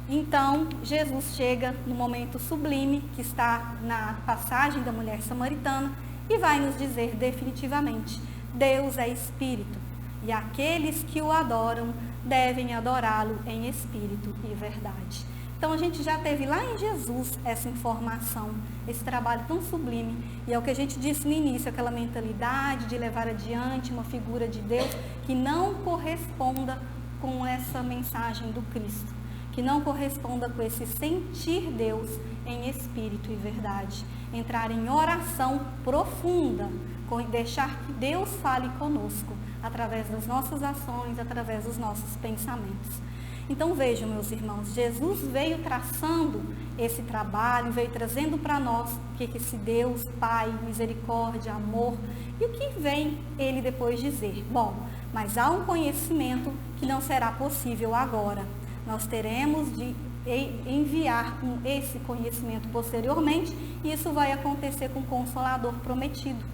Então, Jesus chega no momento sublime, que está na passagem da mulher samaritana, e vai nos dizer definitivamente: Deus é Espírito, e aqueles que o adoram devem adorá-lo em espírito e verdade. Então, a gente já teve lá em Jesus essa informação, esse trabalho tão sublime, e é o que a gente disse no início, aquela mentalidade de levar adiante uma figura de Deus que não corresponda com essa mensagem do Cristo, que não corresponda com esse sentir Deus em espírito e verdade, entrar em oração profunda, deixar que Deus fale conosco, através das nossas ações, através dos nossos pensamentos. Então vejam, meus irmãos, Jesus veio traçando esse trabalho, veio trazendo para nós o que esse Deus, Pai, misericórdia, amor, e o que vem ele depois dizer? Bom, mas há um conhecimento que não será possível agora. Nós teremos de enviar esse conhecimento posteriormente, e isso vai acontecer com o Consolador prometido.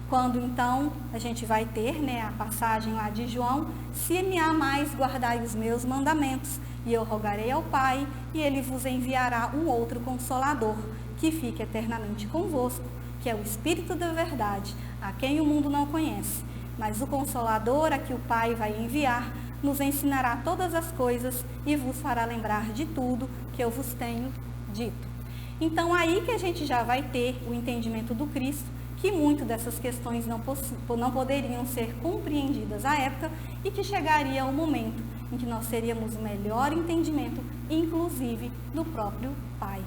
Quando então a gente vai ter, a passagem lá de João, se me amais, guardai os meus mandamentos, e eu rogarei ao Pai, e ele vos enviará um outro Consolador, que fique eternamente convosco, que é o Espírito da verdade, a quem o mundo não conhece. Mas o Consolador, a que o Pai vai enviar, nos ensinará todas as coisas e vos fará lembrar de tudo que eu vos tenho dito. Então aí que a gente já vai ter o entendimento do Cristo, que muito dessas questões não poderiam ser compreendidas à época, e que chegaria o momento em que nós teríamos o melhor entendimento, inclusive do próprio Pai.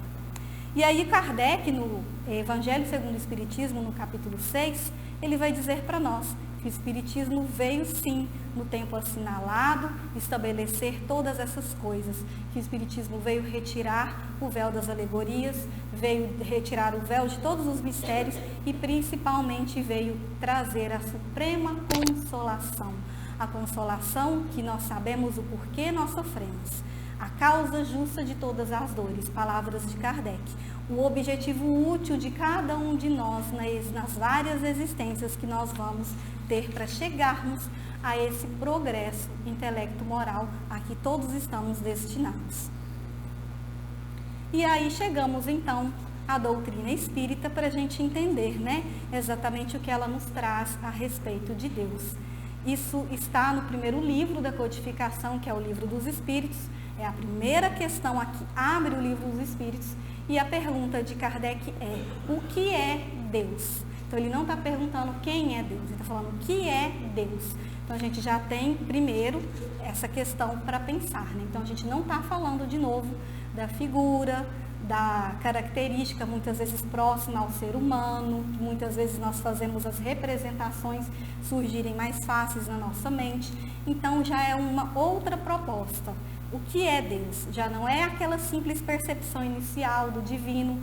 E aí Kardec, no Evangelho segundo o Espiritismo, no capítulo 6, ele vai dizer para nós que o Espiritismo veio sim, no tempo assinalado, estabelecer todas essas coisas, que o Espiritismo veio retirar o véu das alegorias, veio retirar o véu de todos os mistérios e principalmente veio trazer a suprema consolação, a consolação que nós sabemos o porquê nós sofremos, a causa justa de todas as dores, palavras de Kardec, o objetivo útil de cada um de nós nas várias existências que nós vamos ter para chegarmos a esse progresso intelecto-moral a que todos estamos destinados. E aí chegamos então à doutrina espírita para a gente entender, exatamente o que ela nos traz a respeito de Deus. Isso está no primeiro livro da codificação, que é o Livro dos Espíritos. É a primeira questão a que abre o Livro dos Espíritos, e a pergunta de Kardec é: o que é Deus? Então ele não está perguntando quem é Deus, ele está falando o que é Deus. Então a gente já tem primeiro essa questão para pensar, Então a gente não está falando de novo da figura, da característica muitas vezes próxima ao ser humano, que muitas vezes nós fazemos as representações surgirem mais fáceis na nossa mente. Então já é uma outra proposta. O que é Deus? Já não é aquela simples percepção inicial do divino,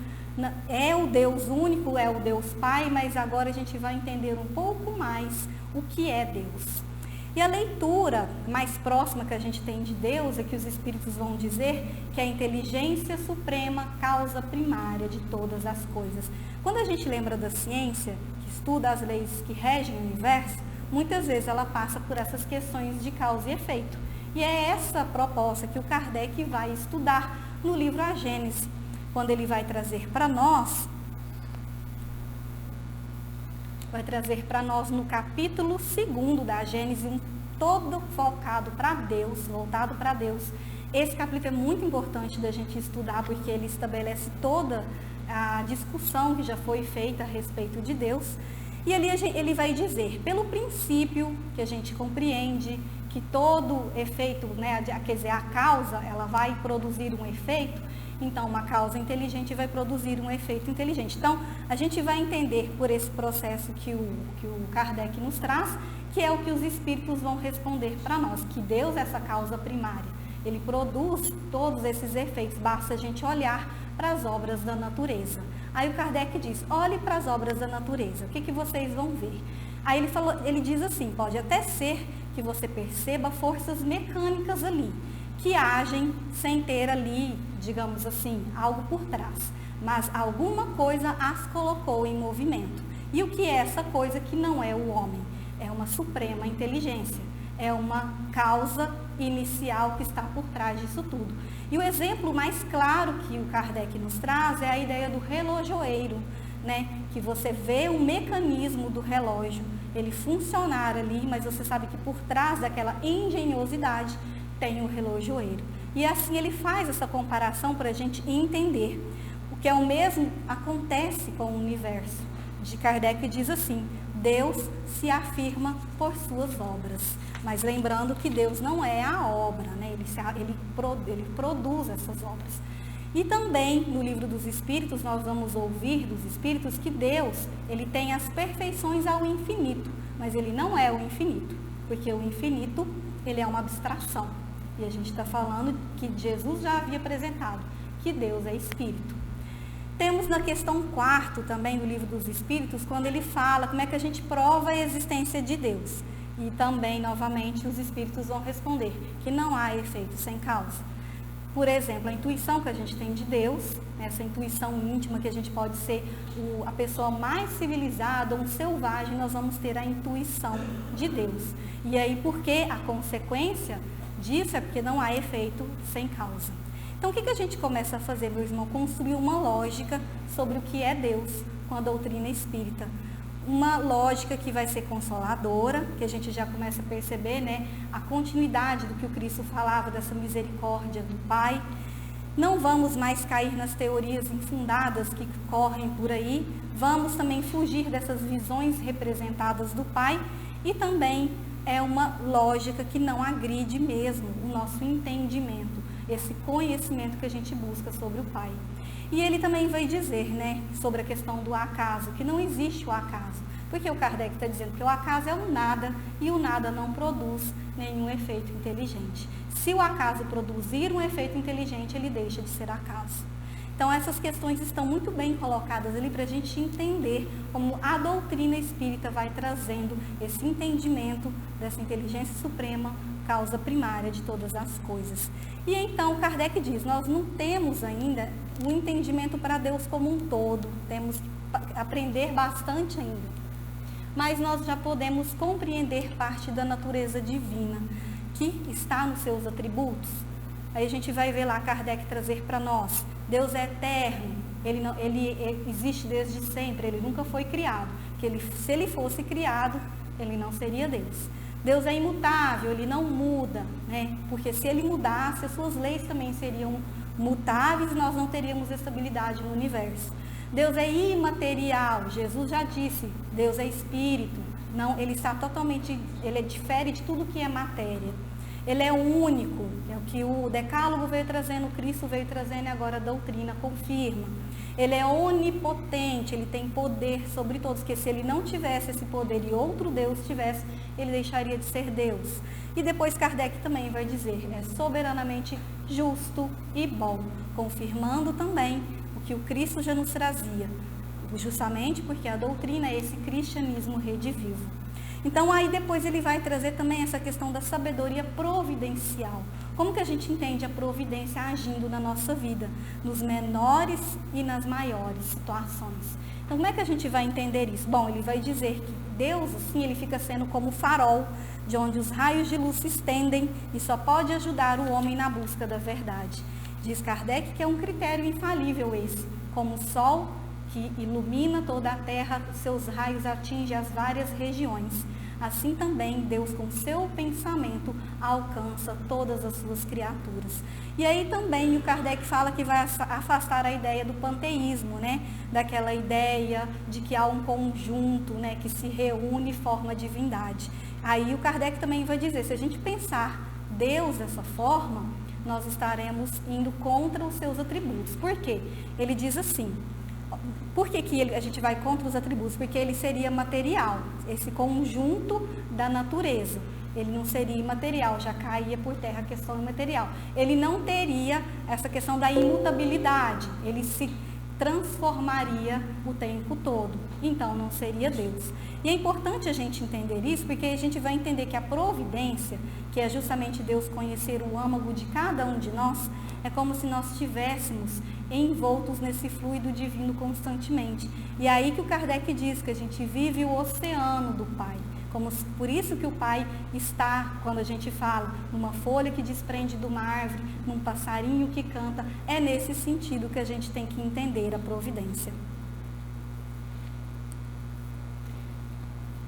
é o Deus único, é o Deus Pai, mas agora a gente vai entender um pouco mais o que é Deus. E a leitura mais próxima que a gente tem de Deus é que os Espíritos vão dizer que é a inteligência suprema, causa primária de todas as coisas. Quando a gente lembra da ciência, que estuda as leis que regem o universo, muitas vezes ela passa por essas questões de causa e efeito. E é essa proposta que o Kardec vai estudar no livro A Gênese, quando ele vai trazer para nós no capítulo 2 da Gênese, todo focado para Deus, voltado para Deus. Esse capítulo é muito importante da gente estudar, porque ele estabelece toda a discussão que já foi feita a respeito de Deus. E ali ele vai dizer, pelo princípio que a gente compreende, que todo efeito, quer dizer, a causa, ela vai produzir um efeito. Então, uma causa inteligente vai produzir um efeito inteligente. Então, a gente vai entender por esse processo que o Kardec nos traz, que é o que os Espíritos vão responder para nós, que Deus é essa causa primária. Ele produz todos esses efeitos, basta a gente olhar para as obras da natureza. Aí o Kardec diz, olhe para as obras da natureza, o que vocês vão ver? Aí ele diz assim, pode até ser que você perceba forças mecânicas ali, que agem sem ter ali, digamos assim, algo por trás. Mas alguma coisa as colocou em movimento. E o que é essa coisa que não é o homem? É uma suprema inteligência. É uma causa inicial que está por trás disso tudo. E o exemplo mais claro que o Kardec nos traz é a ideia do relojoeiro, que você vê o mecanismo do relógio, ele funcionar ali, mas você sabe que por trás daquela engenhosidade tem o relojoeiro. E assim ele faz essa comparação para a gente entender. O que é o mesmo acontece com o universo. de Kardec diz assim: Deus se afirma por suas obras. Mas lembrando que Deus não é a obra, né? Ele produz essas obras. E também no livro dos Espíritos, nós vamos ouvir dos Espíritos que Deus, ele tem as perfeições ao infinito, mas ele não é o infinito, porque o infinito, ele é uma abstração. E a gente está falando que Jesus já havia apresentado, que Deus é Espírito. Temos na questão 4 também do livro dos Espíritos, quando ele fala como é que a gente prova a existência de Deus. E também, novamente, os Espíritos vão responder que não há efeito sem causa. Por exemplo, a intuição que a gente tem de Deus, essa intuição íntima que a gente pode ser a pessoa mais civilizada, um selvagem, nós vamos ter a intuição de Deus. E aí, porque a consequência disso é porque não há efeito sem causa. Então, o que a gente começa a fazer, meu irmão? Construir uma lógica sobre o que é Deus com a doutrina espírita. Uma lógica que vai ser consoladora, que a gente já começa a perceber, né, a continuidade do que o Cristo falava, dessa misericórdia do Pai. Não vamos mais cair nas teorias infundadas que correm por aí, vamos também fugir dessas visões representadas do Pai, e também é uma lógica que não agride mesmo o nosso entendimento, esse conhecimento que a gente busca sobre o Pai. E ele também vai dizer, né, sobre a questão do acaso, que não existe o acaso. Porque o Kardec está dizendo que o acaso é o nada e o nada não produz nenhum efeito inteligente. Se o acaso produzir um efeito inteligente, ele deixa de ser acaso. Então, essas questões estão muito bem colocadas ali para a gente entender como a doutrina espírita vai trazendo esse entendimento dessa inteligência suprema, causa primária de todas as coisas. E então, Kardec diz, nós não temos ainda o entendimento para Deus como um todo, temos que aprender bastante ainda. Mas nós já podemos compreender parte da natureza divina, que está nos seus atributos. Aí a gente vai ver lá Kardec trazer para nós, Deus é eterno, ele existe desde sempre, ele nunca foi criado. Porque se ele fosse criado, ele não seria Deus. Deus é imutável, ele não muda, né? Porque se ele mudasse, as suas leis também seriam mutáveis, nós não teríamos estabilidade no universo. Deus é imaterial, Jesus já disse, Deus é espírito, não, ele está totalmente, ele difere de tudo que é matéria. Ele é único, é o que o Decálogo veio trazendo, o Cristo veio trazendo e agora a doutrina confirma. Ele é onipotente, ele tem poder sobre todos, que se ele não tivesse esse poder e outro Deus tivesse, ele deixaria de ser Deus. E depois Kardec também vai dizer, é soberanamente justo e bom, confirmando também o que o Cristo já nos trazia, justamente porque a doutrina é esse cristianismo redivivo. Então, aí depois ele vai trazer também essa questão da sabedoria providencial. Como que a gente entende a providência agindo na nossa vida, nos menores e nas maiores situações? Então, como é que a gente vai entender isso? Bom, ele vai dizer que Deus, assim, ele fica sendo como o farol, de onde os raios de luz se estendem e só pode ajudar o homem na busca da verdade. Diz Kardec que é um critério infalível esse, como o sol que ilumina toda a terra, seus raios atingem as várias regiões. Assim também Deus, com seu pensamento, alcança todas as suas criaturas. E aí também o Kardec fala que vai afastar a ideia do panteísmo, né? Daquela ideia de que há um conjunto, né, que se reúne e forma a divindade. Aí o Kardec também vai dizer, se a gente pensar Deus dessa forma, nós estaremos indo contra os seus atributos. Por quê? Ele diz assim, por que a gente vai contra os atributos? Porque ele seria material, esse conjunto da natureza. Ele não seria imaterial, já caía por terra a questão imaterial. Ele não teria essa questão da imutabilidade, ele se transformaria o tempo todo. Então, não seria Deus. E é importante a gente entender isso, porque a gente vai entender que a providência, que é justamente Deus conhecer o âmago de cada um de nós, é como se nós estivéssemos envoltos nesse fluido divino constantemente. E é aí que o Kardec diz que a gente vive o oceano do Pai. Por isso que o Pai está, quando a gente fala, numa folha que desprende de uma árvore, num passarinho que canta, é nesse sentido que a gente tem que entender a providência.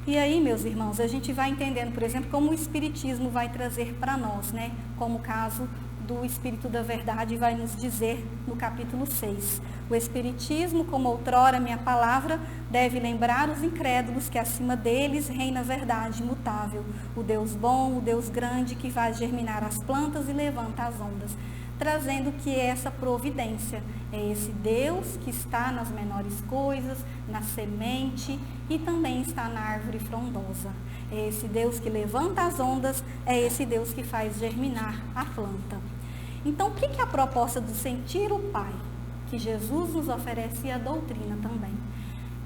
E aí, meus irmãos, a gente vai entendendo, por exemplo, como o Espiritismo vai trazer para nós, né? Como o caso do Espírito da Verdade vai nos dizer no capítulo 6. O Espiritismo, como outrora minha palavra, deve lembrar os incrédulos que acima deles reina a verdade imutável, o Deus bom, o Deus grande que faz germinar as plantas e levanta as ondas, trazendo que é essa providência. É esse Deus que está nas menores coisas, na semente e também está na árvore frondosa. É esse Deus que levanta as ondas, é esse Deus que faz germinar a planta. Então, o que é a proposta do sentir o Pai? Que Jesus nos oferece e a doutrina também.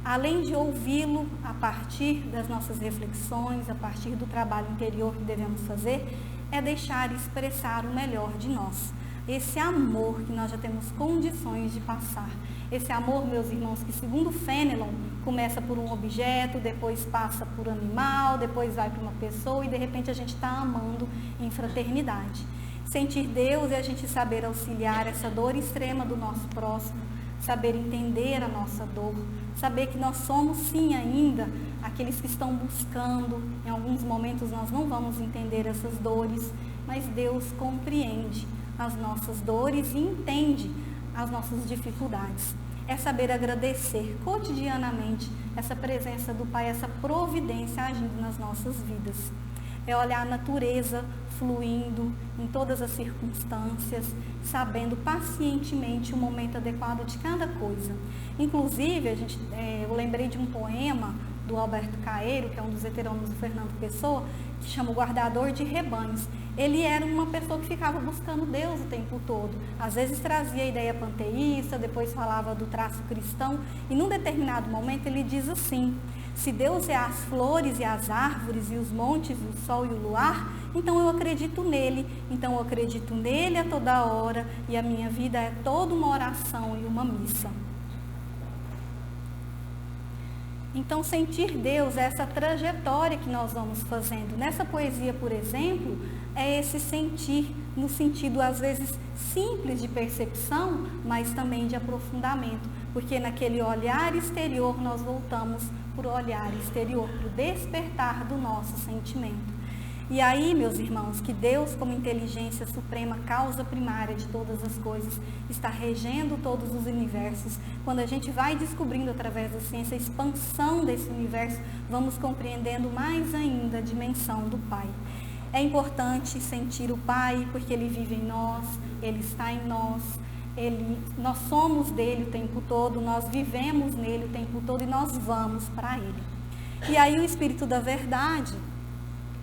Além de ouvi-lo a partir das nossas reflexões, a partir do trabalho interior que devemos fazer, é deixar expressar o melhor de nós. Esse amor que nós já temos condições de passar. Esse amor, meus irmãos, que segundo Fenelon, começa por um objeto, depois passa por animal, depois vai para uma pessoa e de repente a gente está amando em fraternidade. Sentir Deus é a gente saber auxiliar essa dor extrema do nosso próximo, saber entender a nossa dor, saber que nós somos sim ainda aqueles que estão buscando. Em alguns momentos nós não vamos entender essas dores, mas Deus compreende as nossas dores e entende as nossas dificuldades. É saber agradecer cotidianamente essa presença do Pai, essa providência agindo nas nossas vidas. É olhar a natureza fluindo em todas as circunstâncias, sabendo pacientemente o momento adequado de cada coisa. Inclusive, eu lembrei de um poema do Alberto Caeiro, que é um dos heterônimos do Fernando Pessoa, que chama O Guardador de Rebanhos. Ele era uma pessoa que ficava buscando Deus o tempo todo. Às vezes trazia a ideia panteísta, depois falava do traço cristão, e num determinado momento ele diz assim: se Deus é as flores e as árvores e os montes, e o sol e o luar, então eu acredito nele. Então eu acredito nele a toda hora, e a minha vida é toda uma oração e uma missa. Então, sentir Deus é essa trajetória que nós vamos fazendo. Nessa poesia, por exemplo, é esse sentir no sentido, às vezes, simples de percepção, mas também de aprofundamento. Porque naquele olhar exterior, nós voltamos para o olhar exterior, para o despertar do nosso sentimento. E aí, meus irmãos, que Deus, como inteligência suprema, causa primária de todas as coisas, está regendo todos os universos. Quando a gente vai descobrindo através da ciência a expansão desse universo, vamos compreendendo mais ainda a dimensão do Pai. É importante sentir o Pai, porque Ele vive em nós, Ele está em nós, nós somos dele o tempo todo, nós vivemos nele o tempo todo e nós vamos para Ele. E aí o Espírito da Verdade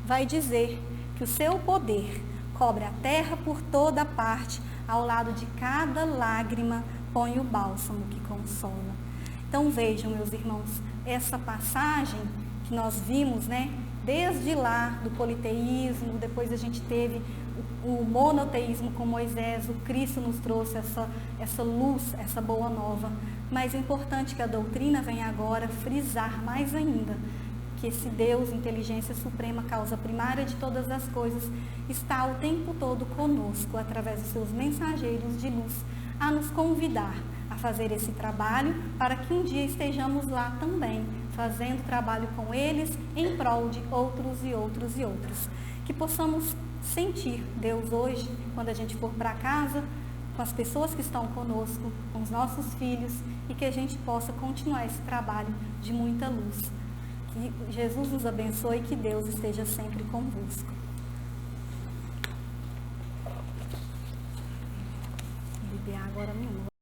vai dizer que o seu poder cobre a terra por toda parte, ao lado de cada lágrima põe o bálsamo que consola. Então vejam, meus irmãos, essa passagem que nós vimos, desde lá do politeísmo, depois a gente teve o monoteísmo com Moisés, o Cristo nos trouxe essa luz, essa boa nova. Mas é importante que a doutrina venha agora frisar mais ainda que esse Deus, inteligência suprema, causa primária de todas as coisas, está o tempo todo conosco, através dos seus mensageiros de luz, a nos convidar a fazer esse trabalho, para que um dia estejamos lá também, fazendo trabalho com eles, em prol de outros e outros e outros. Que possamos sentir Deus hoje, quando a gente for para casa, com as pessoas que estão conosco, com os nossos filhos, e que a gente possa continuar esse trabalho de muita luz. Que Jesus nos abençoe e que Deus esteja sempre convosco. Vou beber agora mesmo.